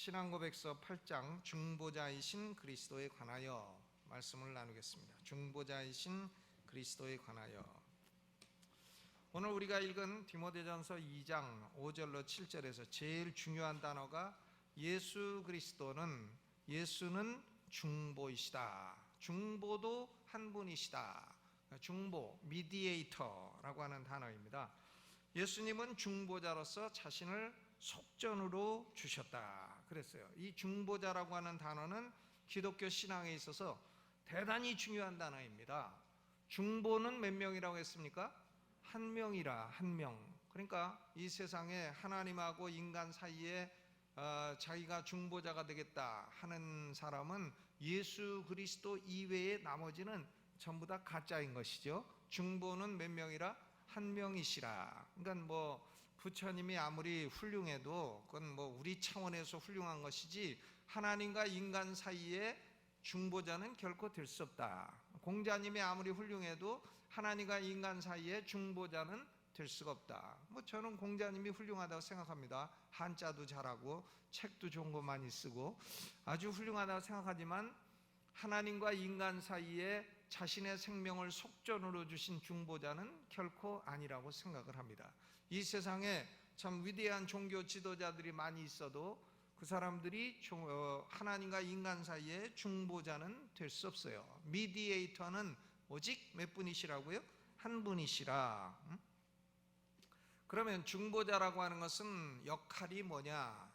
신앙고백서 8장 중보자이신 그리스도에 관하여 말씀을 나누겠습니다. 중보자이신 그리스도에 관하여. 오늘 우리가 읽은 디모데전서 2장 5절로 7절에서 제일 중요한 단어가 예수는 중보이시다. 중보도 한 분이시다. 중보, 미디에이터라고 하는 단어입니다. 예수님은 중보자로서 자신을 속전으로 주셨다 그랬어요. 이 중보자라고 하는 단어는 기독교 신앙에 있어서 대단히 중요한 단어입니다. 중보는 몇 명이라고 했습니까? 한 명이라, 한 명. 그러니까 이 세상에 하나님하고 인간 사이에 자기가 중보자가 되겠다 하는 사람은 예수 그리스도 이외에 나머지는 전부 다 가짜인 것이죠. 중보는 몇 명이라? 한 명이시라. 그러니까 부처님이 아무리 훌륭해도 그건 우리 차원에서 훌륭한 것이지 하나님과 인간 사이에 중보자는 결코 될 수 없다. 공자님이 아무리 훌륭해도 하나님과 인간 사이에 중보자는 될 수가 없다. 저는 공자님이 훌륭하다고 생각합니다. 한자도 잘하고 책도 좋은 거 많이 쓰고 아주 훌륭하다고 생각하지만 하나님과 인간 사이에 자신의 생명을 속전으로 주신 중보자는 결코 아니라고 생각을 합니다. 이 세상에 참 위대한 종교 지도자들이 많이 있어도 그 사람들이 하나님과 인간 사이에 중보자는 될 수 없어요. 미디에이터는 오직 몇 분이시라고요? 한 분이시라. 그러면 중보자라고 하는 것은 역할이 뭐냐?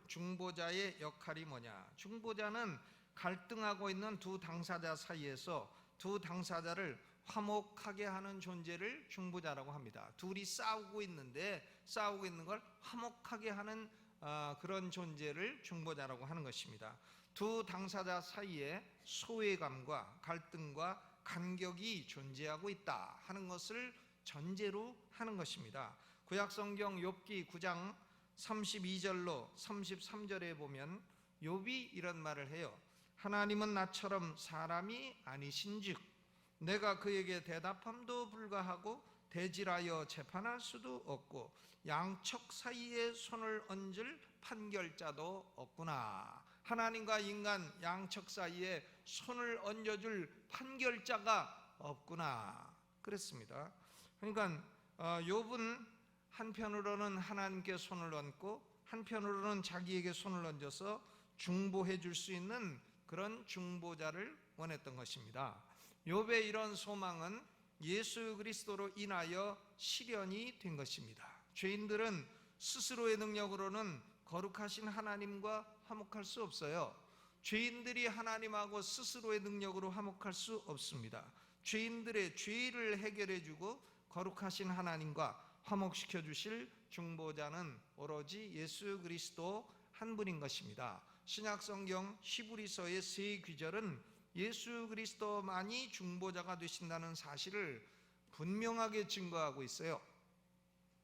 중보자의 역할이 뭐냐? 중보자는 갈등하고 있는 두 당사자 사이에서 두 당사자를 화목하게 하는 존재를 중보자라고 합니다. 둘이 싸우고 있는 걸 화목하게 하는 그런 존재를 중보자라고 하는 것입니다. 두 당사자 사이에 소외감과 갈등과 간격이 존재하고 있다 하는 것을 전제로 하는 것입니다. 구약성경 욥기 9장 32절로 33절에 보면 욥이 이런 말을 해요. 하나님은 나처럼 사람이 아니신즉 내가 그에게 대답함도 불가하고 대질하여 재판할 수도 없고 양측 사이에 손을 얹을 판결자도 없구나. 하나님과 인간 양측 사이에 손을 얹어줄 판결자가 없구나 그랬습니다. 그러니까 욥은 한편으로는 하나님께 손을 얹고 한편으로는 자기에게 손을 얹어서 중보해 줄 수 있는 그런 중보자를 원했던 것입니다. 욥의 이런 소망은 예수 그리스도로 인하여 실현이 된 것입니다. 죄인들은 스스로의 능력으로는 거룩하신 하나님과 화목할 수 없어요. 죄인들이 하나님하고 스스로의 능력으로 화목할 수 없습니다. 죄인들의 죄를 해결해 주고 거룩하신 하나님과 화목시켜 주실 중보자는 오로지 예수 그리스도 한 분인 것입니다. 신약성경 히브리서의 세 귀절은 예수 그리스도만이 중보자가 되신다는 사실을 분명하게 증거하고 있어요.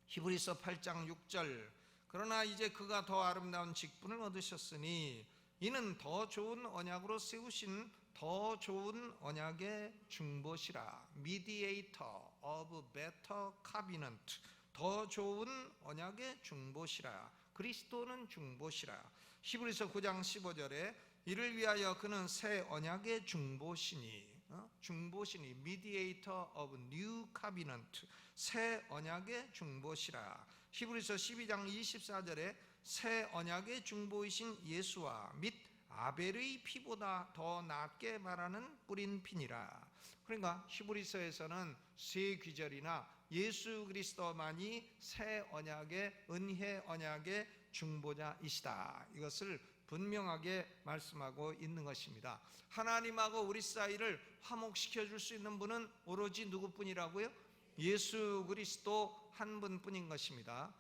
히브리서 8장 6절 그러나 이제 그가 더 아름다운 직분을 얻으셨으니 이는 더 좋은 언약으로 세우신 더 좋은 언약의 중보시라. Mediator of better covenant. 더 좋은 언약의 중보시라. 그리스도는 중보시라. 히브리서 9장 15절에 이를 위하여 그는 새 언약의 중보시니 Mediator of new covenant. 새 언약의 중보시라. 히브리서 12장 24절에 새 언약의 중보이신 예수와 및 아벨의 피보다 더 낫게 말하는 뿌린 피니라. 그러니까 히브리서에서는 새 귀절이나 예수 그리스도만이 새 언약의 은혜 언약의 중보자이시다. 이것을 분명하게 말씀하고 있는 것입니다. 하나님하고 우리 사이를 화목시켜 줄 수 있는 분은 오로지 누구뿐이라고요? 예수 그리스도 한 분뿐인 것입니다.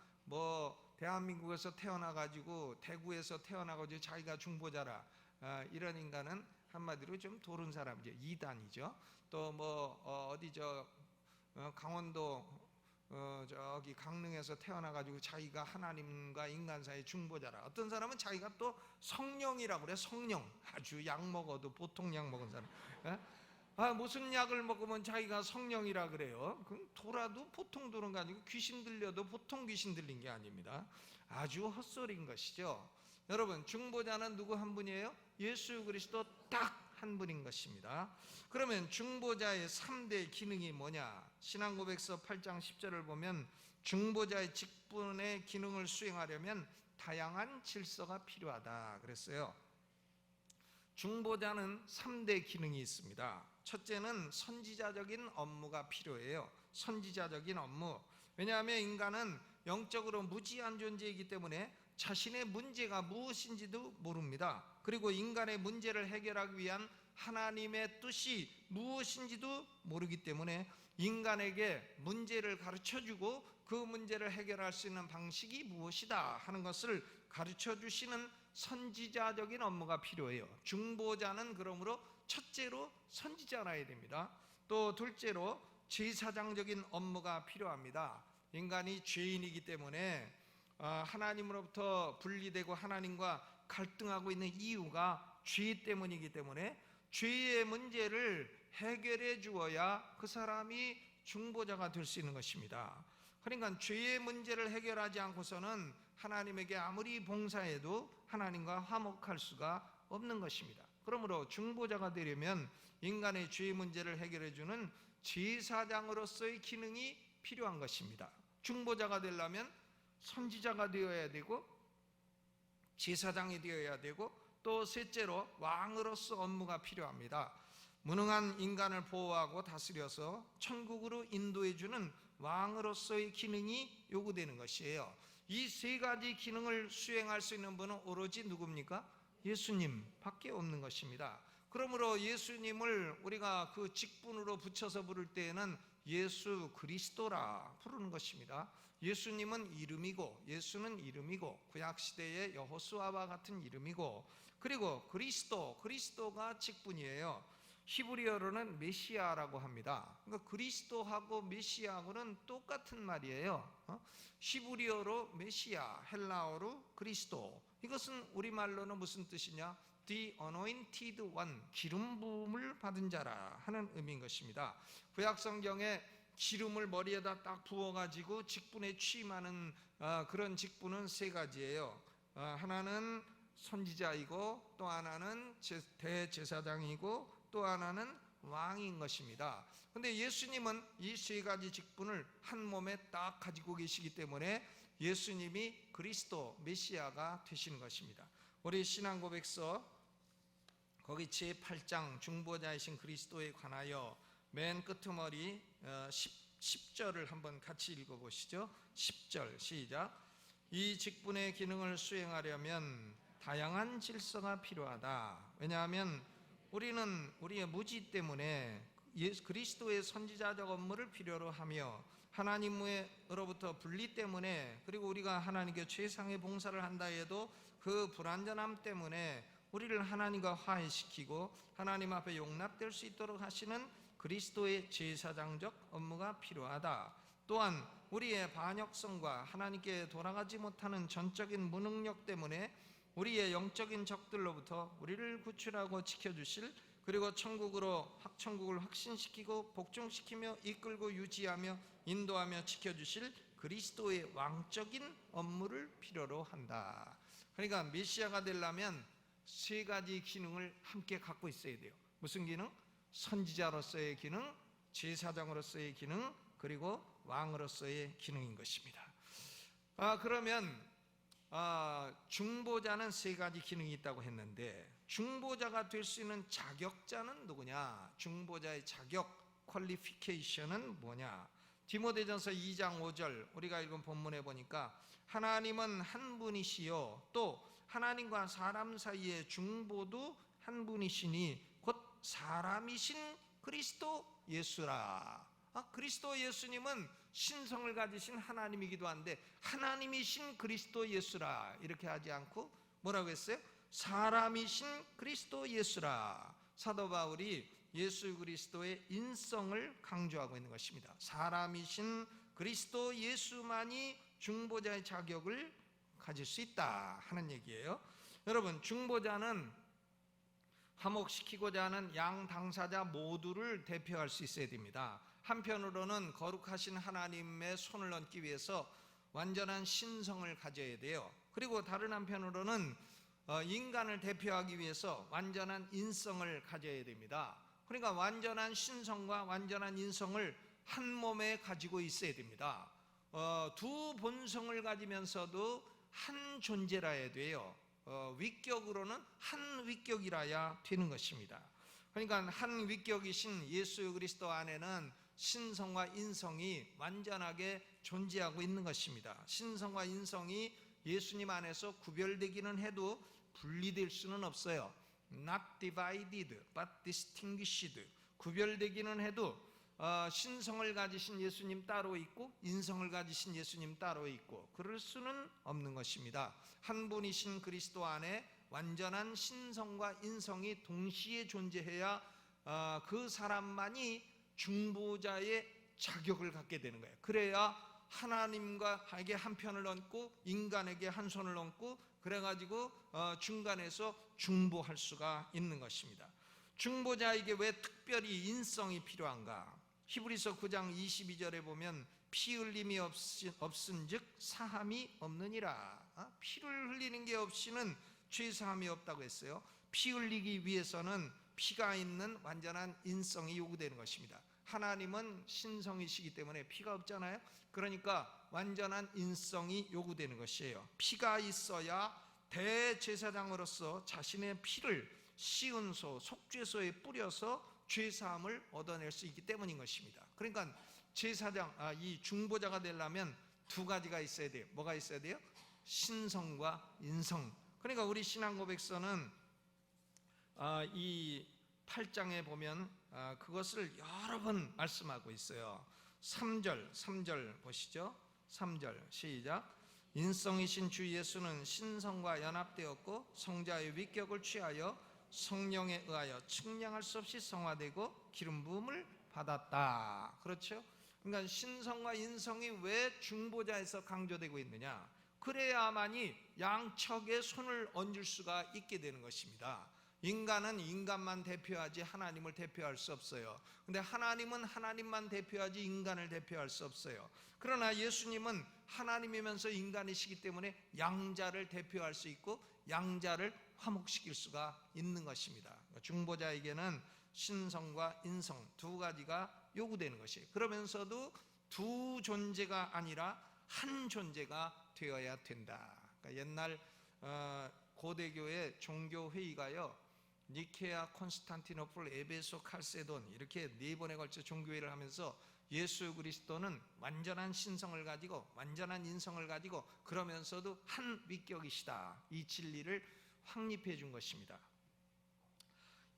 대한민국에서 태어나가지고 대구에서 태어나가지고 자기가 중보자라 이런 인간은 한마디로 좀 도른 사람이죠. 이단이죠. 또 강원도 저기 강릉에서 태어나가지고 자기가 하나님과 인간 사이 중보자라. 어떤 사람은 자기가 또 성령이라고 그래. 성령. 아주 약 먹어도 보통 약 먹은 사람. 무슨 약을 먹으면 자기가 성령이라 그래요? 그럼 돌아도 보통 도는 거 아니고 귀신 들려도 보통 귀신 들린 게 아닙니다. 아주 헛소리인 것이죠. 여러분, 중보자는 누구 한 분이에요? 예수 그리스도 딱 한 분인 것입니다. 그러면 중보자의 3대 기능이 뭐냐? 신앙고백서 8장 10절을 보면 중보자의 직분의 기능을 수행하려면 다양한 질서가 필요하다 그랬어요. 중보자는 3대 기능이 있습니다. 첫째는 선지자적인 업무가 필요해요. 선지자적인 업무. 왜냐하면 인간은 영적으로 무지한 존재이기 때문에 자신의 문제가 무엇인지도 모릅니다. 그리고 인간의 문제를 해결하기 위한 하나님의 뜻이 무엇인지도 모르기 때문에 인간에게 문제를 가르쳐주고 그 문제를 해결할 수 있는 방식이 무엇이다 하는 것을 가르쳐주시는 선지자적인 업무가 필요해요. 중보자는 그러므로 첫째로 선지자라야 됩니다. 또 둘째로 제사장적인 업무가 필요합니다. 인간이 죄인이기 때문에 하나님으로부터 분리되고 하나님과 갈등하고 있는 이유가 죄 때문이기 때문에 죄의 문제를 해결해 주어야 그 사람이 중보자가 될 수 있는 것입니다. 그러니까 죄의 문제를 해결하지 않고서는 하나님에게 아무리 봉사해도 하나님과 화목할 수가 없는 것입니다. 그러므로 중보자가 되려면 인간의 죄의 문제를 해결해 주는 제사장으로서의 기능이 필요한 것입니다. 중보자가 되려면 선지자가 되어야 되고 제사장이 되어야 되고 또 셋째로 왕으로서 업무가 필요합니다. 무능한 인간을 보호하고 다스려서 천국으로 인도해 주는 왕으로서의 기능이 요구되는 것이에요. 이 세 가지 기능을 수행할 수 있는 분은 오로지 누굽니까? 예수님 밖에 없는 것입니다. 그러므로 예수님을 우리가 그 직분으로 붙여서 부를 때에는 예수 그리스도라 부르는 것입니다. 예수님은 이름이고 예수는 이름이고 구약시대의 여호수아와 같은 이름이고 그리고 그리스도가 직분이에요. 히브리어로는 메시아라고 합니다. 그러니까 그리스도하고 메시아하고는 똑같은 말이에요. 히브리어로 메시아, 헬라어로 그리스도. 이것은 우리말로는 무슨 뜻이냐? The anointed one, 기름 부음을 받은 자라 하는 의미인 것입니다. 구약 성경에 기름을 머리에다 딱 부어가지고 직분에 취임하는 그런 직분은 세 가지예요. 하나는 선지자이고 또 하나는 대제사장이고 또 하나는 왕인 것입니다. 그런데 예수님은 이 세 가지 직분을 한 몸에 딱 가지고 계시기 때문에 예수님이 그리스도 메시아가 되시는 것입니다. 우리 신앙고백서 거기 제8장 중보자이신 그리스도에 관하여 맨 끄트머리 10절을 한번 같이 읽어보시죠. 10절 시작. 이 직분의 기능을 수행하려면 다양한 질서가 필요하다. 왜냐하면 우리는 우리의 무지 때문에 그리스도의 선지자적 업무를 필요로 하며 하나님으로부터 분리 때문에 그리고 우리가 하나님께 최상의 봉사를 한다 해도 그 불완전함 때문에 우리를 하나님과 화해시키고 하나님 앞에 용납될 수 있도록 하시는 그리스도의 제사장적 업무가 필요하다. 또한 우리의 반역성과 하나님께 돌아가지 못하는 전적인 무능력 때문에 우리의 영적인 적들로부터 우리를 구출하고 지켜주실 그리고 천국을 확신시키고 복종시키며 이끌고 유지하며 인도하며 지켜주실 그리스도의 왕적인 업무를 필요로 한다. 그러니까 메시아가 되려면 세 가지 기능을 함께 갖고 있어야 돼요. 무슨 기능? 선지자로서의 기능, 제사장으로서의 기능, 그리고 왕으로서의 기능인 것입니다. 그러면 중보자는 세 가지 기능이 있다고 했는데 중보자가 될 수 있는 자격자는 누구냐? 중보자의 자격, 퀄리피케이션은 뭐냐? 디모데전서 2장 5절 우리가 읽은 본문에 보니까 하나님은 한 분이시요 또 하나님과 사람 사이의 중보도 한 분이시니 곧 사람이신 그리스도 예수라. 그리스도 예수님은 신성을 가지신 하나님이기도 한데 하나님이신 그리스도 예수라 이렇게 하지 않고 뭐라고 했어요? 사람이신 그리스도 예수라. 사도 바울이 예수 그리스도의 인성을 강조하고 있는 것입니다. 사람이신 그리스도 예수만이 중보자의 자격을 가질 수 있다 하는 얘기예요. 여러분, 중보자는 화목시키고자 하는 양 당사자 모두를 대표할 수 있어야 됩니다. 한편으로는 거룩하신 하나님의 손을 얹기 위해서 완전한 신성을 가져야 돼요. 그리고 다른 한편으로는 인간을 대표하기 위해서 완전한 인성을 가져야 됩니다. 그러니까 완전한 신성과 완전한 인성을 한 몸에 가지고 있어야 됩니다. 두 본성을 가지면서도 한 존재라야 돼요. 위격으로는 한 위격이라야 되는 것입니다. 그러니까 한 위격이신 예수 그리스도 안에는 신성과 인성이 완전하게 존재하고 있는 것입니다. 신성과 인성이 예수님 안에서 구별되기는 해도 분리될 수는 없어요. Not divided, but distinguished. 구별되기는 해도 신성을 가지신 예수님 따로 있고 인성을 가지신 예수님 따로 있고 그럴 수는 없는 것입니다. 한 분이신 그리스도 안에 완전한 신성과 인성이 동시에 존재해야 그 사람만이 중보자의 자격을 갖게 되는 거예요. 그래야 하나님과에게 한 편을 얹고 인간에게 한 손을 얹고 그래가지고 중간에서 중보할 수가 있는 것입니다. 중보자에게 왜 특별히 인성이 필요한가? 히브리서 9장 22절에 보면 피 흘림이 없은 즉 사함이 없느니라. 피를 흘리는 게 없이는 죄 사함이 없다고 했어요. 피 흘리기 위해서는 피가 있는 완전한 인성이 요구되는 것입니다. 하나님은 신성이시기 때문에 피가 없잖아요. 그러니까 완전한 인성이 요구되는 것이에요. 피가 있어야 대제사장으로서 자신의 피를 시은소, 속죄소에 뿌려서 죄사함을 얻어낼 수 있기 때문인 것입니다. 그러니까 제사장, 이 중보자가 되려면 두 가지가 있어야 돼요. 뭐가 있어야 돼요? 신성과 인성. 그러니까 우리 신앙고백서는 이 8장에 보면 그것을 여러 번 말씀하고 있어요. 3절 보시죠. 3절 시작. 인성이신 주 예수는 신성과 연합되었고 성자의 위격을 취하여 성령에 의하여 측량할 수 없이 성화되고 기름 부음을 받았다. 그렇죠? 그러니까 신성과 인성이 왜 중보자에서 강조되고 있느냐? 그래야만이 양측에 손을 얹을 수가 있게 되는 것입니다. 인간은 인간만 대표하지 하나님을 대표할 수 없어요. 근데 하나님은 하나님만 대표하지 인간을 대표할 수 없어요. 그러나 예수님은 하나님이면서 인간이시기 때문에 양자를 대표할 수 있고 양자를 화목시킬 수가 있는 것입니다. 중보자에게는 신성과 인성 두 가지가 요구되는 것이에요. 그러면서도 두 존재가 아니라 한 존재가 되어야 된다. 그러니까 옛날 고대교회 종교회의가요, 니케아, 콘스탄티노플, 에베소, 칼세돈 이렇게 네 번에 걸쳐 종교회의를 하면서 예수 그리스도는 완전한 신성을 가지고 완전한 인성을 가지고 그러면서도 한 위격이시다, 이 진리를 확립해 준 것입니다.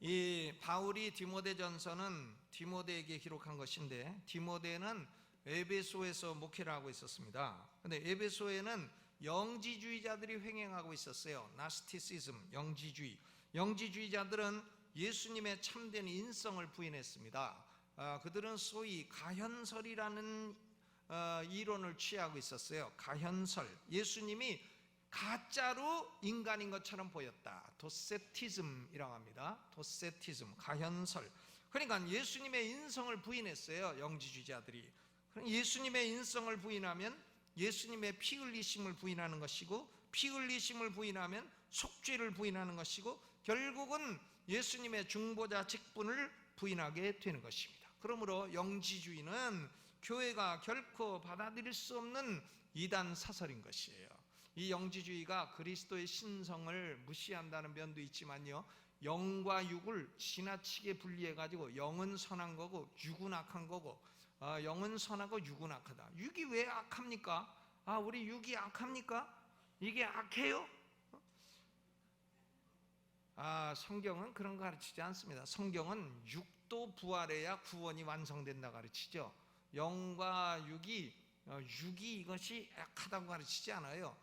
이 바울이 디모데전서는 디모데에게 기록한 것인데, 디모데는 에베소에서 목회를 하고 있었습니다. 근데 에베소에는 영지주의자들이 횡행하고 있었어요. 나스티시즘, 영지주의. 영지주의자들은 예수님의 참된 인성을 부인했습니다. 그들은 소위 가현설이라는 이론을 취하고 있었어요. 가현설. 예수님이 가짜로 인간인 것처럼 보였다. 도세티즘이라고 합니다. 도세티즘, 가현설. 그러니까 예수님의 인성을 부인했어요, 영지주의자들이. 예수님의 인성을 부인하면 예수님의 피 흘리심을 부인하는 것이고, 피 흘리심을 부인하면 속죄를 부인하는 것이고, 결국은 예수님의 중보자 직분을 부인하게 되는 것입니다. 그러므로 영지주의는 교회가 결코 받아들일 수 없는 이단 사설인 것이에요. 이 영지주의가 그리스도의 신성을 무시한다는 면도 있지만요, 영과 육을 지나치게 분리해가지고 영은 선한 거고 육은 악한 거고, 영은 선하고 육은 악하다. 육이 왜 악합니까? 우리 육이 악합니까? 이게 악해요? 성경은 그런 거 가르치지 않습니다. 성경은 육도 부활해야 구원이 완성된다 가르치죠. 영과 육이 이것이 악하다고 가르치지 않아요.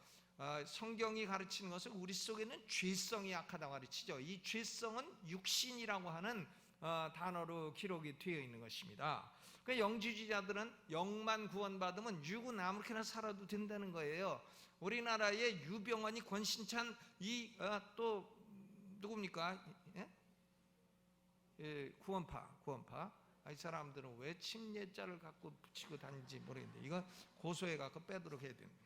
성경이 가르치는 것은 우리 속에는 죄성이 악하다고 가르치죠. 이 죄성은 육신이라고 하는 단어로 기록이 되어 있는 것입니다. 그 영지주의자들은 영만 구원받으면 육은 아무렇게나 살아도 된다는 거예요. 우리나라의 유병원이 권신찬 또 누굽니까? 구원파. 이 사람들은 왜 침례자를 갖고 붙이고 다니는지 모르겠는데 이건 고소해 갖고 빼도록 해야 됩니다.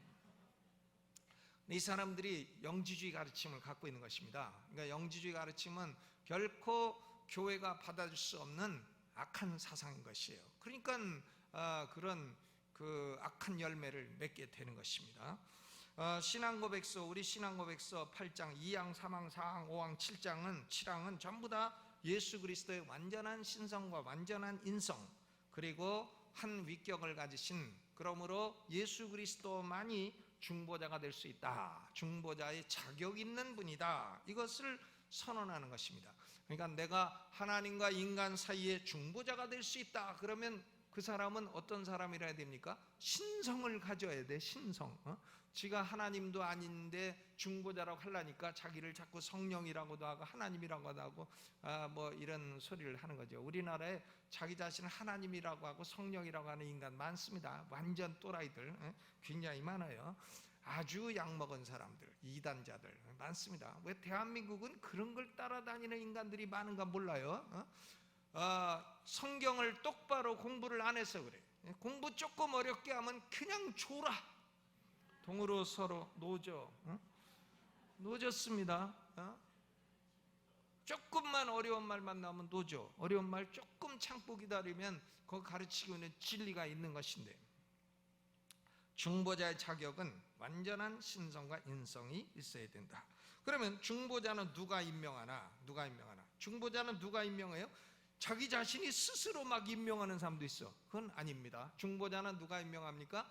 이 사람들이 영지주의 가르침을 갖고 있는 것입니다. 그러니까 영지주의 가르침은 결코 교회가 받아줄 수 없는 악한 사상인 것이에요. 그러니까 그런 그 악한 열매를 맺게 되는 것입니다. 신앙고백서, 우리 신앙고백서 8장 2항 3항 4항 5항 7장은 전부 다 예수 그리스도의 완전한 신성과 완전한 인성, 그리고 한 위격을 가지신, 그러므로 예수 그리스도만이 중보자가 될 수 있다, 중보자의 자격 있는 분이다, 이것을 선언하는 것입니다. 그러니까 내가 하나님과 인간 사이에 중보자가 될 수 있다, 그러면 그 사람은 어떤 사람이라 해야 됩니까? 신성을 가져야 돼. 신성. 지가 하나님도 아닌데 중보자라고 하려니까 자기를 자꾸 성령이라고도 하고 하나님이라고도 하고 뭐 이런 소리를 하는 거죠. 우리나라에 자기 자신을 하나님이라고 하고 성령이라고 하는 인간 많습니다. 완전 또라이들 굉장히 많아요. 아주 약먹은 사람들, 이단자들 많습니다. 왜 대한민국은 그런 걸 따라다니는 인간들이 많은가 몰라요. 성경을 똑바로 공부를 안 해서 그래. 공부 조금 어렵게 하면 그냥 줘라. 동으로 서로 노져. 노졌습니다. 조금만 어려운 말만 나오면 노죠. 어려운 말 조금 참고 기다리면 그 가르치고 있는 진리가 있는 것인데, 중보자의 자격은 완전한 신성과 인성이 있어야 된다. 그러면 중보자는 누가 임명하나? 중보자는 누가 임명해요? 자기 자신이 스스로 막 임명하는 사람도 있어. 그건 아닙니다. 중보자는 누가 임명합니까?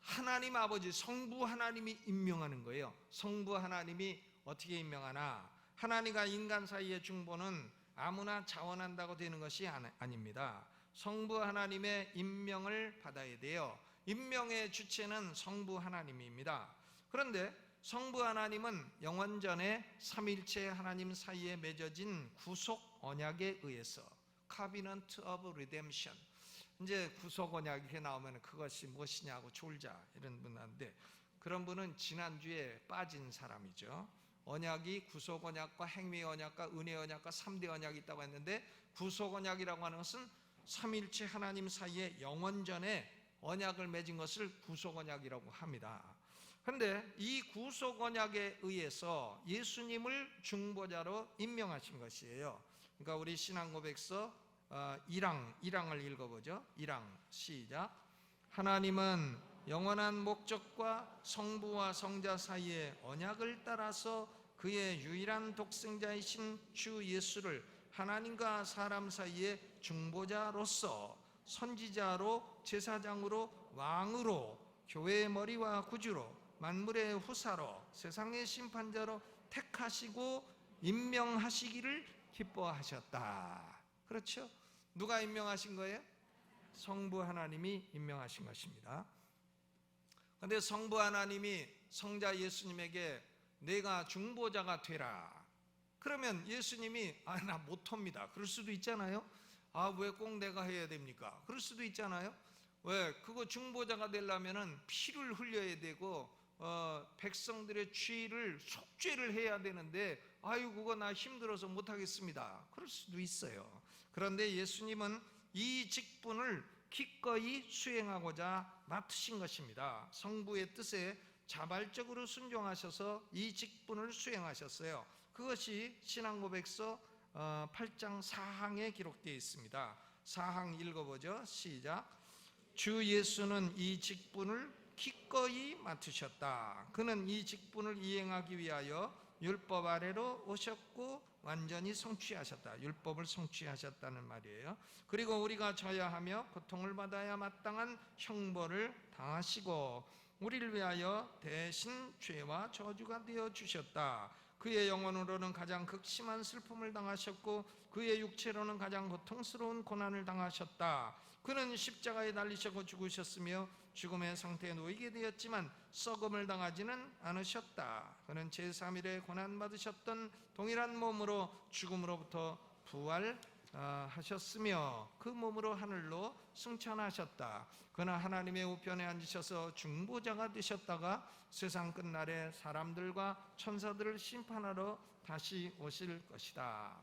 하나님 아버지, 성부 하나님이 임명하는 거예요. 성부 하나님이 어떻게 임명하나? 하나님과 인간 사이의 중보는 아무나 자원한다고 되는 것이 아닙니다. 성부 하나님의 임명을 받아야 돼요. 임명의 주체는 성부 하나님입니다. 그런데 성부 하나님은 영원전에 삼위일체 하나님 사이에 맺어진 구속 언약에 의해서, Covenant of Redemption, 이제 구속 언약이 이렇게 나오면 그것이 무엇이냐고 졸자 이런 분인데, 그런 분은 지난주에 빠진 사람이죠. 언약이 구속 언약과 행위 언약과 은혜 언약과 3대 언약이 있다고 했는데, 구속 언약이라고 하는 것은 삼위일체 하나님 사이에 영원전에 언약을 맺은 것을 구속 언약이라고 합니다. 그런데 이 구속 언약에 의해서 예수님을 중보자로 임명하신 것이에요. 그러니까 우리 신앙고백서 1항을 읽어보죠. 1항 시작. 하나님은 영원한 목적과 성부와 성자 사이의 언약을 따라서 그의 유일한 독생자이신 주 예수를 하나님과 사람 사이의 중보자로서, 선지자로, 제사장으로, 왕으로, 교회의 머리와 구주로, 만물의 후사로, 세상의 심판자로 택하시고 임명하시기를 기뻐하셨다. 그렇죠? 누가 임명하신 거예요? 성부 하나님이 임명하신 것입니다. 그런데 성부 하나님이 성자 예수님에게 내가 중보자가 되라, 그러면 예수님이 나 못합니다, 그럴 수도 있잖아요. 왜 꼭 내가 해야 됩니까? 그럴 수도 있잖아요. 왜? 그거 중보자가 되려면은 피를 흘려야 되고 백성들의 죄를 속죄를 해야 되는데, 그거 나 힘들어서 못하겠습니다, 그럴 수도 있어요. 그런데 예수님은 이 직분을 기꺼이 수행하고자 맡으신 것입니다. 성부의 뜻에 자발적으로 순종하셔서 이 직분을 수행하셨어요. 그것이 신앙고백서 8장 4항에 기록되어 있습니다. 4항 읽어보죠. 시작. 주 예수는 이 직분을 기꺼이 맡으셨다. 그는 이 직분을 이행하기 위하여 율법 아래로 오셨고 완전히 성취하셨다. 율법을 성취하셨다는 말이에요. 그리고 우리가 져야 하며 고통을 받아야 마땅한 형벌을 당하시고 우리를 위하여 대신 죄와 저주가 되어 주셨다. 그의 영혼으로는 가장 극심한 슬픔을 당하셨고 그의 육체로는 가장 고통스러운 고난을 당하셨다. 그는 십자가에 달리셔서 죽으셨으며 죽음의 상태에 놓이게 되었지만 썩음을 당하지는 않으셨다. 그는 제3일에 고난받으셨던 동일한 몸으로 죽음으로부터 부활하셨으며 그 몸으로 하늘로 승천하셨다. 그는 하나님의 우편에 앉으셔서 중보자가 되셨다가 세상 끝날에 사람들과 천사들을 심판하러 다시 오실 것이다.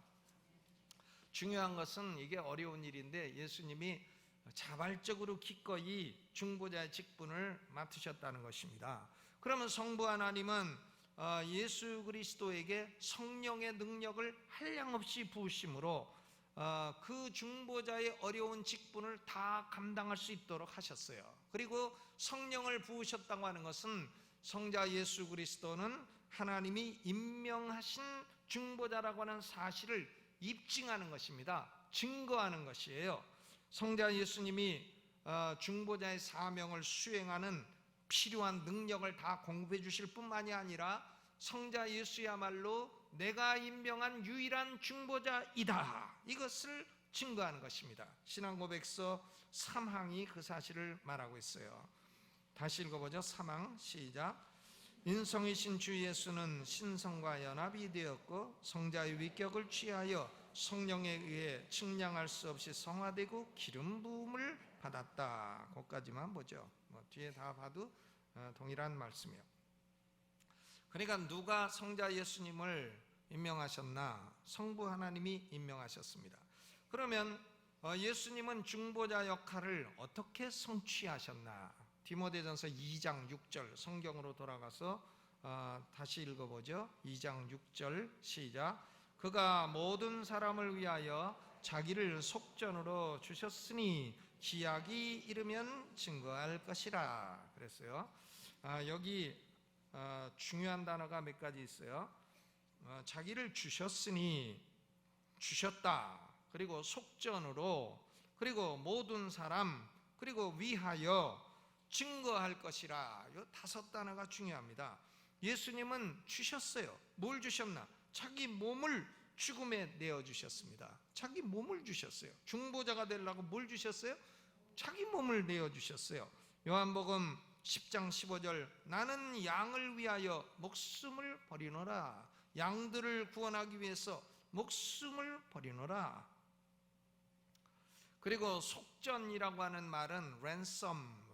중요한 것은, 이게 어려운 일인데 예수님이 자발적으로 기꺼이 중보자의 직분을 맡으셨다는 것입니다. 그러면 성부 하나님은 예수 그리스도에게 성령의 능력을 한량없이 부으심으로 그 중보자의 어려운 직분을 다 감당할 수 있도록 하셨어요. 그리고 성령을 부으셨다고 하는 것은 성자 예수 그리스도는 하나님이 임명하신 중보자라고 하는 사실을 입증하는 것입니다. 증거하는 것이에요. 성자 예수님이 중보자의 사명을 수행하는 필요한 능력을 다 공급해 주실 뿐만이 아니라 성자 예수야말로 내가 임명한 유일한 중보자이다, 이것을 증거하는 것입니다. 신앙고백서 3항이 그 사실을 말하고 있어요. 다시 읽어보죠. 3항 시작. 인성이신 주 예수는 신성과 연합이 되었고 성자의 위격을 취하여 성령에 의해 측량할 수 없이 성화되고 기름 부음을 받았다. 거기까지만 보죠. 뒤에 다 봐도 동일한 말씀이에요. 그러니까 누가 성자 예수님을 임명하셨나? 성부 하나님이 임명하셨습니다. 그러면 예수님은 중보자 역할을 어떻게 성취하셨나? 디모데전서 2장 6절 성경으로 돌아가서 다시 읽어보죠. 2장 6절 시작. 그가 모든 사람을 위하여 자기를 속전으로 주셨으니 기약이 이르면 증거할 것이라 그랬어요. 여기 중요한 단어가 몇 가지 있어요. 자기를 주셨으니, 주셨다, 그리고 속전으로, 그리고 모든 사람, 그리고 위하여 증거할 것이라. 이 5단어가 중요합니다. 예수님은 주셨어요. 뭘 주셨나? 자기 몸을 죽음에 내어주셨습니다. 자기 몸을 주셨어요. 중보자가 되려고 뭘 주셨어요? 자기 몸을 내어주셨어요. 요한복음 10장 15절 나는 양을 위하여 목숨을 버리노라. 양들을 구원하기 위해서 목숨을 버리노라. 그리고 속전이라고 하는 말은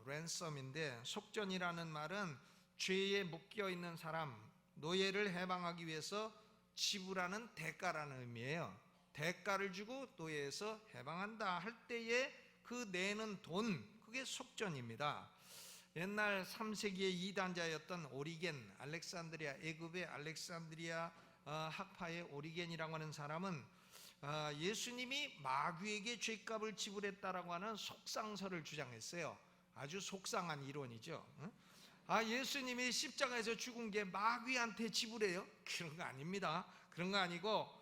랜섬인데, 속전이라는 말은 죄에 묶여있는 사람, 노예를 해방하기 위해서 지불하는 대가라는 의미예요. 대가를 주고 노예에서 해방한다 할 때에 그 내는 돈, 그게 속전입니다. 옛날 3세기의 이단자였던 오리겐, 알렉산드리아, 애굽의 알렉산드리아 학파의 오리겐이라고 하는 사람은 예수님이 마귀에게 죄값을 지불했다라고 하는 속상설을 주장했어요. 아주 속상한 이론이죠. 예수님이 십자가에서 죽은 게 마귀한테 지불해요? 그런 거 아닙니다. 그런 거 아니고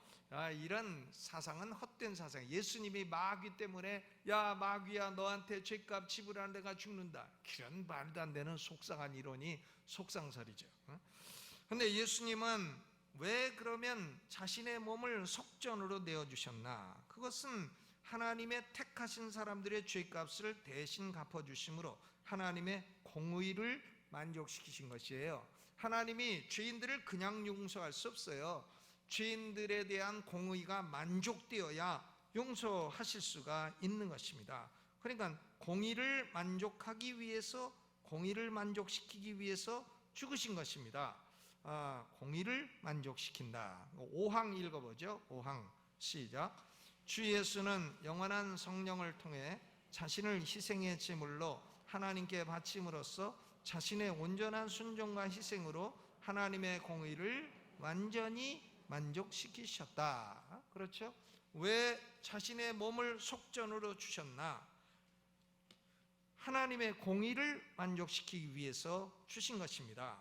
이런 사상은 헛된 사상. 예수님이 마귀 때문에 야 마귀야 너한테 죄값 지불하는 데가 죽는다, 그런 말도 안 되는 속상한 이론이 속상설이죠. 그런데 예수님은 왜 그러면 자신의 몸을 속전으로 내어주셨나? 그것은 하나님의 택하신 사람들의 죄값을 대신 갚아주심으로 하나님의 공의를 만족시키신 것이에요. 하나님이 죄인들을 그냥 용서할 수 없어요. 죄인들에 대한 공의가 만족되어야 용서하실 수가 있는 것입니다. 그러니까 공의를 만족하기 위해서, 공의를 만족시키기 위해서 죽으신 것입니다. 공의를 만족시킨다. 5항 읽어보죠. 5항 시작. 주 예수는 영원한 성령을 통해 자신을 희생의 제물로 하나님께 바침으로써 자신의 온전한 순종과 희생으로 하나님의 공의를 완전히 만족시키셨다. 그렇죠? 왜 자신의 몸을 속전으로 주셨나? 하나님의 공의를 만족시키기 위해서 주신 것입니다.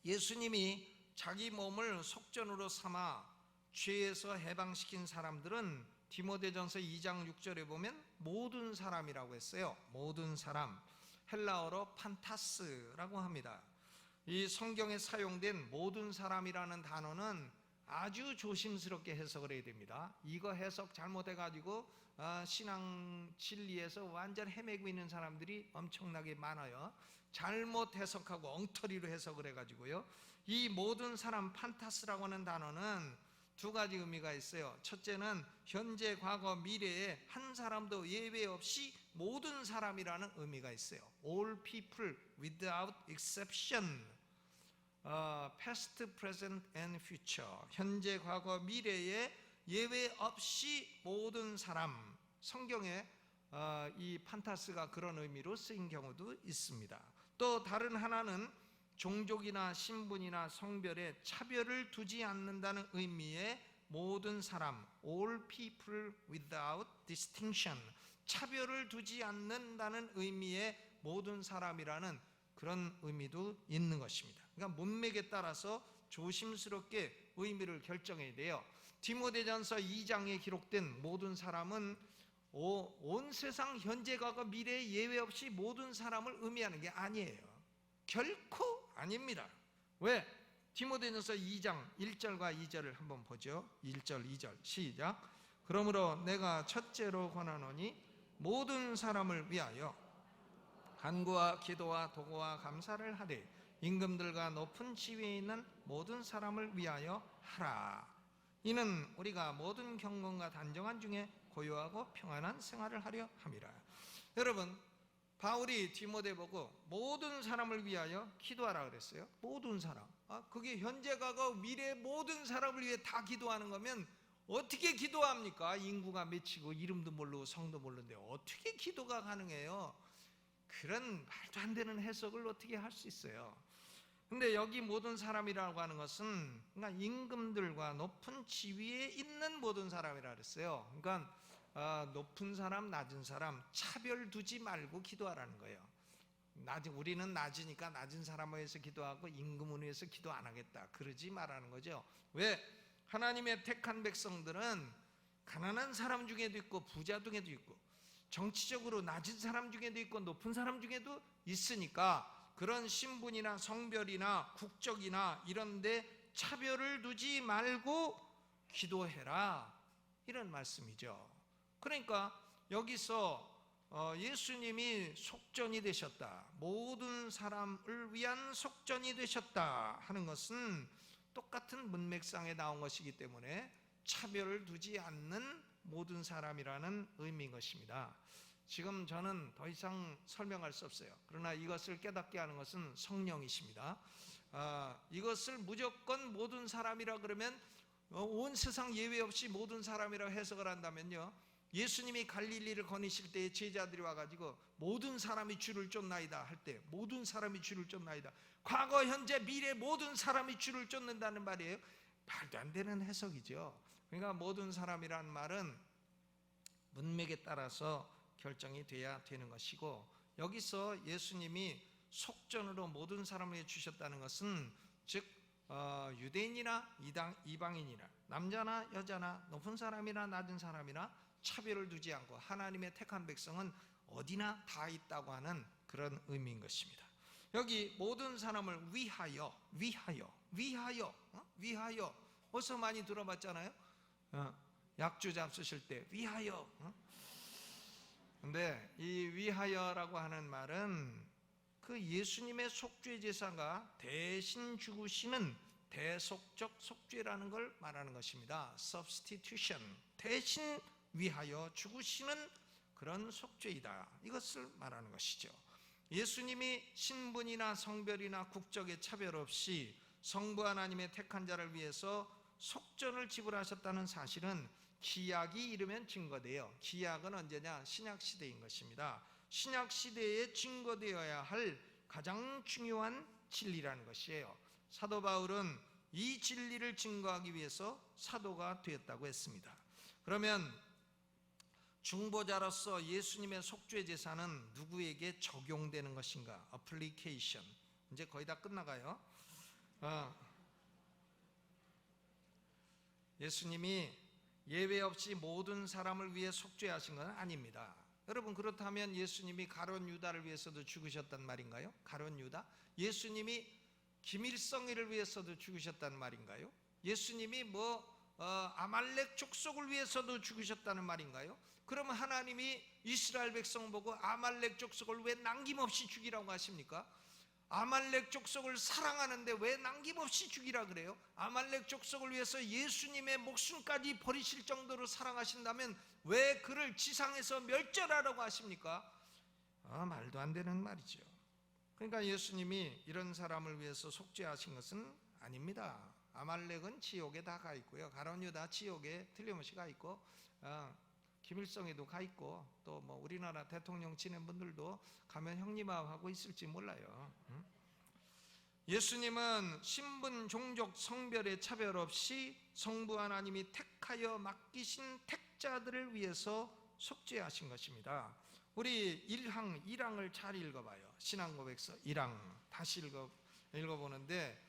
예수님이 자기 몸을 속전으로 삼아 죄에서 해방시킨 사람들은 디모데전서 2장 6절에 보면 모든 사람이라고 했어요. 모든 사람, 헬라어로 판타스라고 합니다. 이 성경에 사용된 모든 사람이라는 단어는 아주 조심스럽게 해석을 해야 됩니다. 이거 해석 잘못해가지고 신앙 진리에서 완전 헤매고 있는 사람들이 엄청나게 많아요. 잘못 해석하고 엉터리로 해석을 해가지고요. 이 모든 사람, 판타스라고 하는 단어는 두 가지 의미가 있어요. 첫째는 현재, 과거, 미래에 한 사람도 예외 없이 모든 사람이라는 의미가 있어요. All people without exception. Past, present and future. 현재, 과거, 미래에 예외 없이 모든 사람. 성경에 이 판타스가 그런 의미로 쓰인 경우도 있습니다. 또 다른 하나는 종족이나 신분이나 성별에 차별을 두지 않는다는 의미의 모든 사람, all people without distinction, 차별을 두지 않는다는 의미의 모든 사람이라는 그런 의미도 있는 것입니다. 그러니까 문맥에 따라서 조심스럽게 의미를 결정해야 돼요. 디모데전서 2장에 기록된 모든 사람은 온 세상 현재 과거 미래 예외 없이 모든 사람을 의미하는 게 아니에요. 결코 아닙니다. 왜? 디모데전서 2장 1절과 2절을 한번 보죠. 1절 2절 시작. 그러므로 내가 첫째로 권하노니 모든 사람을 위하여 간구와 기도와 도구와 감사를 하되 임금들과 높은 지위에 있는 모든 사람을 위하여 하라. 이는 우리가 모든 경건과 단정한 중에 고요하고 평안한 생활을 하려 함이라. 여러분, 바울이 디모데 보고 모든 사람을 위하여 기도하라 그랬어요. 모든 사람. 그게 현재 과거 미래 모든 사람을 위해 다 기도하는 거면 어떻게 기도합니까? 인구가 몇이고 이름도 모르고 성도 모르는데 어떻게 기도가 가능해요? 그런 말도 안 되는 해석을 어떻게 할 수 있어요? 근데 여기 모든 사람이라고 하는 것은 그러니까 임금들과 높은 지위에 있는 모든 사람이라 그랬어요. 그러니까 높은 사람, 낮은 사람 차별 두지 말고 기도하라는 거예요. 우리는 낮으니까 낮은 사람을 위해서 기도하고 임금을 위해서 기도 안 하겠다, 그러지 말라는 거죠. 왜? 하나님의 택한 백성들은 가난한 사람 중에도 있고 부자 중에도 있고 정치적으로 낮은 사람 중에도 있고 높은 사람 중에도 있으니까 그런 신분이나 성별이나 국적이나 이런 데 차별을 두지 말고 기도해라, 이런 말씀이죠. 그러니까 여기서 예수님이 속전이 되셨다, 모든 사람을 위한 속전이 되셨다 하는 것은 똑같은 문맥상에 나온 것이기 때문에 차별을 두지 않는 모든 사람이라는 의미인 것입니다. 지금 저는 더 이상 설명할 수 없어요. 그러나 이것을 깨닫게 하는 것은 성령이십니다. 이것을 무조건 모든 사람이라 그러면 온 세상 예외 없이 모든 사람이라고 해석을 한다면요, 예수님이 갈릴리를 거니실 때에 제자들이 와가지고 모든 사람이 주를 쫓나이다 할 때 모든 사람이 주를 쫓나이다, 과거 현재 미래 모든 사람이 주를 쫓는다는 말이에요. 말도 안 되는 해석이죠. 그러니까 모든 사람이라는 말은 문맥에 따라서 결정이 돼야 되는 것이고, 여기서 예수님이 속전으로 모든 사람을 주셨다는 것은 즉 유대인이나 이방인이나 남자나 여자나 높은 사람이나 낮은 사람이나 차별을 두지 않고 하나님의 택한 백성은 어디나 다 있다고 하는 그런 의미인 것입니다. 여기 모든 사람을 위하여 어디서 많이 들어봤잖아요. 약주 잡수실 때 위하여. 근데 이 위하여라고 하는 말은 그 예수님의 속죄 제사가 대신 죽으시는 대속적 속죄라는 걸 말하는 것입니다. substitution, 대신 위하여 죽으시는 그런 속죄이다, 이것을 말하는 것이죠. 예수님이 신분이나 성별이나 국적에 차별 없이 성부 하나님의 택한 자를 위해서 속전을 지불하셨다는 사실은 기약이 이르면 증거돼요. 기약은 언제냐? 신약시대인 것입니다. 신약시대에 증거되어야 할 가장 중요한 진리라는 것이에요. 사도 바울은 이 진리를 증거하기 위해서 사도가 되었다고 했습니다. 그러면 중보자로서 예수님의 속죄 제사는 누구에게 적용되는 것인가? application. 이제 거의 다 끝나가요. 예수님이 예외 없이 모든 사람을 위해 속죄하신 건 아닙니다. 여러분, 그렇다면 예수님이 가룟 유다를 위해서도 죽으셨단 말인가요? 가룟 유다? 예수님이 김일성이를 위해서도 죽으셨단 말인가요? 예수님이 아말렉 족속을 위해서도 죽으셨다는 말인가요? 그러면 하나님이 이스라엘 백성 보고 아말렉 족속을 왜 남김없이 죽이라고 하십니까? 아말렉 족속을 사랑하는데 왜 남김없이 죽이라 그래요? 아말렉 족속을 위해서 예수님의 목숨까지 버리실 정도로 사랑하신다면 왜 그를 지상에서 멸절하라고 하십니까? 말도 안 되는 말이죠. 그러니까 예수님이 이런 사람을 위해서 속죄하신 것은 아닙니다. 아말렉은 지옥에 다 가 있고요, 가룟 유다 지옥에 틀림없이 가 있고, 김일성에도 가 있고, 또 우리나라 대통령 지낸 분들도 가면 형님하고 있을지 몰라요. 예수님은 신분, 종족, 성별의 차별 없이 성부 하나님이 택하여 맡기신 택자들을 위해서 속죄하신 것입니다. 우리 1항을 잘 읽어봐요. 신앙고백서 1항 다시 읽어보는데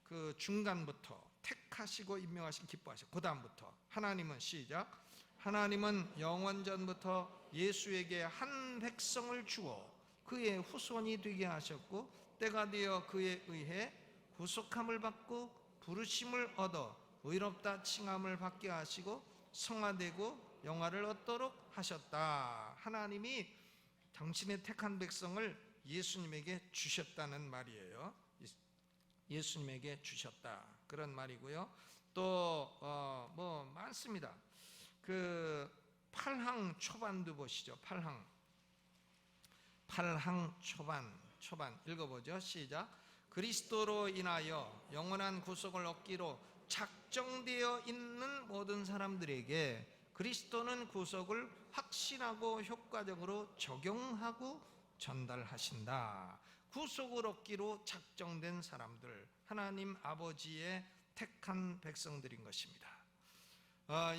그 중간부터 택하시고 임명하신 기뻐하시고, 그 다음부터 하나님은 시작. 하나님은 영원전부터 예수에게 한 백성을 주어 그의 후손이 되게 하셨고, 때가 되어 그에 의해 구속함을 받고 부르심을 얻어 의롭다 칭함을 받게 하시고 성화되고 영화를 얻도록 하셨다. 하나님이 당신의 택한 백성을 예수님에게 주셨다는 말이에요. 예수님에게 주셨다, 그런 말이고요. 또 뭐 많습니다. 그 8항 초반도 보시죠. 8항 초반 읽어보죠. 시작. 그리스도로 인하여 영원한 구속을 얻기로 작정되어 있는 모든 사람들에게 그리스도는 구속을 확신하고 효과적으로 적용하고 전달하신다. 구속을 얻기로 작정된 사람들, 하나님 아버지의 택한 백성들인 것입니다.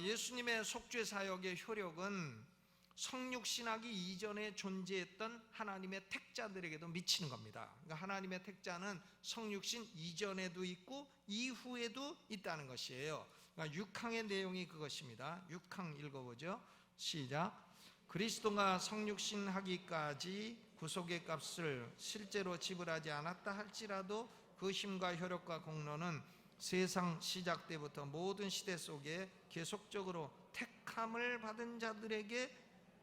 예수님의 속죄 사역의 효력은 성육신하기 이전에 존재했던 하나님의 택자들에게도 미치는 겁니다. 그러니까 하나님의 택자는 성육신 이전에도 있고 이후에도 있다는 것이에요. 그러니까 6항의 내용이 그것입니다. 6항 읽어보죠. 시작. 그리스도가 성육신하기까지 구속의 값을 실제로 지불하지 않았다 할지라도 그 힘과 효력과 공로는 세상 시작 때부터 모든 시대 속에 계속적으로 택함을 받은 자들에게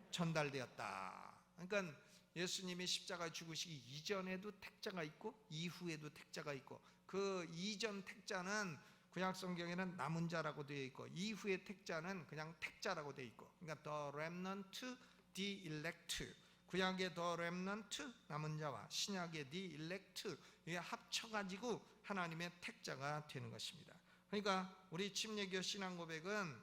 전달되었다. 그러니까 예수님이 십자가 죽으시기 이전에도 택자가 있고 이후에도 택자가 있고, 그 이전 택자는 구약 성경에는 남은 자라고 되어 있고 이후의 택자는 그냥 택자라고 되어 있고, 그러니까 the remnant, the elect, 구약의 the remnant 남은 자와 신약의 the elect 이게 합쳐가지고 하나님의 택자가 되는 것입니다. 그러니까 우리 침례교 신앙고백은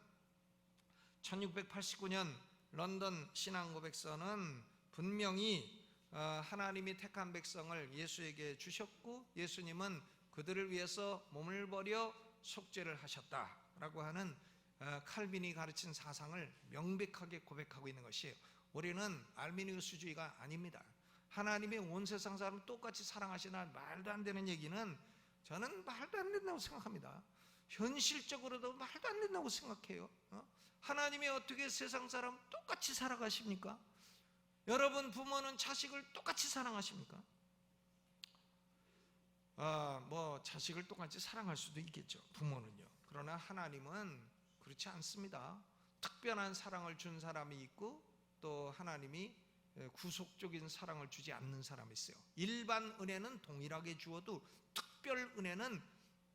1689년 런던 신앙고백서는 분명히 하나님이 택한 백성을 예수에게 주셨고 예수님은 그들을 위해서 몸을 버려 속죄를 하셨다라고 하는 칼빈이 가르친 사상을 명백하게 고백하고 있는 것이에요. 우리는 알미니우스주의가 아닙니다. 하나님이 온 세상 사람을 똑같이 사랑하시나 말도 안 되는 얘기는 저는 말도 안 된다고 생각합니다. 현실적으로도 말도 안 된다고 생각해요. 하나님이 어떻게 세상 사람 똑같이 살아가십니까? 여러분 부모는 자식을 똑같이 사랑하십니까? 뭐 자식을 똑같이 사랑할 수도 있겠죠, 부모는요. 그러나 하나님은 그렇지 않습니다. 특별한 사랑을 준 사람이 있고 또 하나님이 구속적인 사랑을 주지 않는 사람이 있어요. 일반 은혜는 동일하게 주어도 특별 은혜는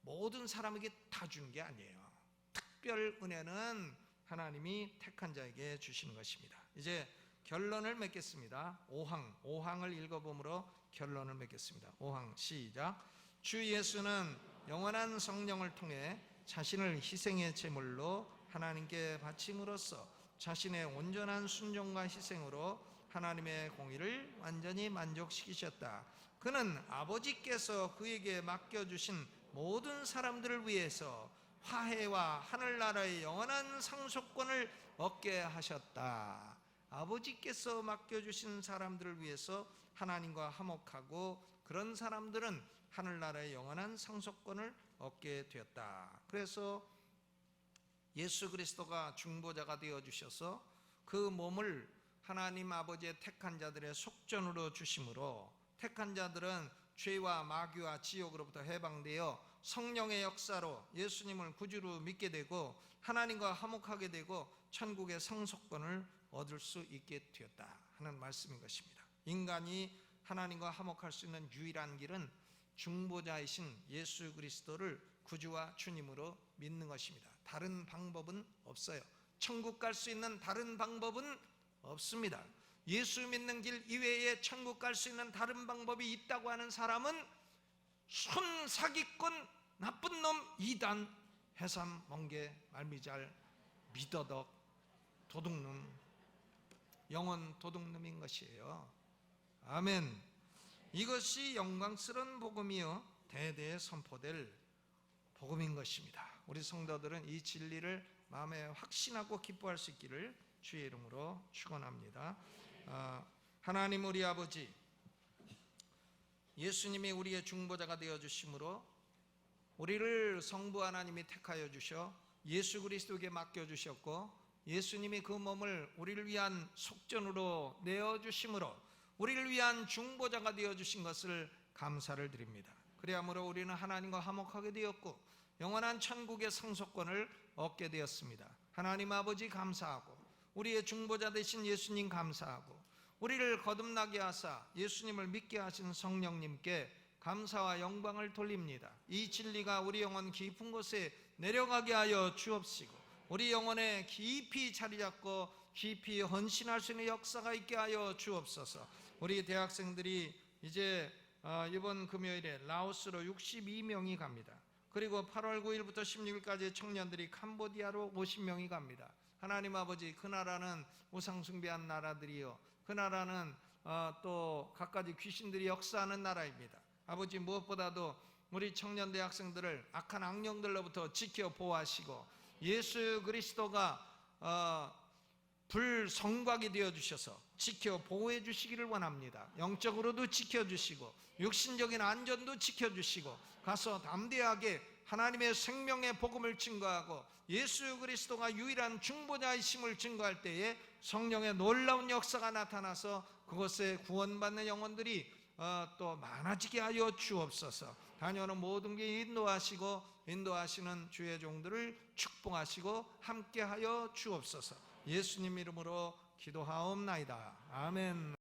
모든 사람에게 다 주는 게 아니에요. 특별 은혜는 하나님이 택한 자에게 주시는 것입니다. 이제 결론을 맺겠습니다. 5항을 읽어보므로 결론을 맺겠습니다. 5항 시작. 주 예수는 영원한 성령을 통해 자신을 희생의 제물로 하나님께 바침으로써 자신의 온전한 순종과 희생으로 하나님의 공의를 완전히 만족시키셨다. 그는 아버지께서 그에게 맡겨주신 모든 사람들을 위해서 화해와 하늘나라의 영원한 상속권을 얻게 하셨다. 아버지께서 맡겨주신 사람들을 위해서 하나님과 화목하고 그런 사람들은 하늘나라의 영원한 상속권을 얻게 되었다. 그래서 예수 그리스도가 중보자가 되어주셔서 그 몸을 하나님 아버지의 택한 자들의 속전으로 주심으로 택한 자들은 죄와 마귀와 지옥으로부터 해방되어 성령의 역사로 예수님을 구주로 믿게 되고 하나님과 화목하게 되고 천국의 상속권을 얻을 수 있게 되었다 하는 말씀인 것입니다. 인간이 하나님과 화목할 수 있는 유일한 길은 중보자이신 예수 그리스도를 구주와 주님으로 믿는 것입니다. 다른 방법은 없어요. 천국 갈 수 있는 다른 방법은 없습니다. 예수 믿는 길 이외에 천국 갈 수 있는 다른 방법이 있다고 하는 사람은 손 사기꾼, 나쁜 놈, 이단, 해삼, 멍게, 말미잘, 미더덕, 도둑놈, 영혼 도둑놈인 것이에요. 아멘. 이것이 영광스러운 복음이요 대대에 선포될 복음인 것입니다. 우리 성도들은 이 진리를 마음에 확신하고 기뻐할 수 있기를 주의 이름으로 축원합니다. 하나님 우리 아버지, 예수님이 우리의 중보자가 되어주심으로 우리를 성부 하나님이 택하여 주셔 예수 그리스도에게 맡겨주셨고, 예수님이 그 몸을 우리를 위한 속전으로 내어주심으로 우리를 위한 중보자가 되어주신 것을 감사를 드립니다. 그리함으로 우리는 하나님과 화목하게 되었고 영원한 천국의 상속권을 얻게 되었습니다. 하나님 아버지 감사하고, 우리의 중보자 되신 예수님 감사하고, 우리를 거듭나게 하사 예수님을 믿게 하신 성령님께 감사와 영광을 돌립니다. 이 진리가 우리 영혼 깊은 곳에 내려가게 하여 주옵시고, 우리 영혼에 깊이 자리 잡고 깊이 헌신할 수 있는 역사가 있게 하여 주옵소서. 우리 대학생들이 이제 이번 금요일에 라오스로 62명이 갑니다. 그리고 8월 9일부터 16일까지 청년들이 캄보디아로 50명이 갑니다. 하나님 아버지, 그 나라는 우상숭배한 나라들이요, 그 나라는 또 갖가지 귀신들이 역사하는 나라입니다. 아버지, 무엇보다도 우리 청년 대학생들을 악한 악령들로부터 지켜 보호하시고 예수 그리스도가 불성곽이 되어주셔서 지켜 보호해 주시기를 원합니다. 영적으로도 지켜주시고 육신적인 안전도 지켜주시고 가서 담대하게 하나님의 생명의 복음을 증거하고 예수 그리스도가 유일한 중보자이심을 증거할 때에 성령의 놀라운 역사가 나타나서 그것에 구원받는 영혼들이 또 많아지게 하여 주옵소서. 다녀오는 모든 게 인도하시는 주의 종들을 축복하시고 함께하여 주옵소서. 예수님 이름으로 기도하옵나이다. 아멘.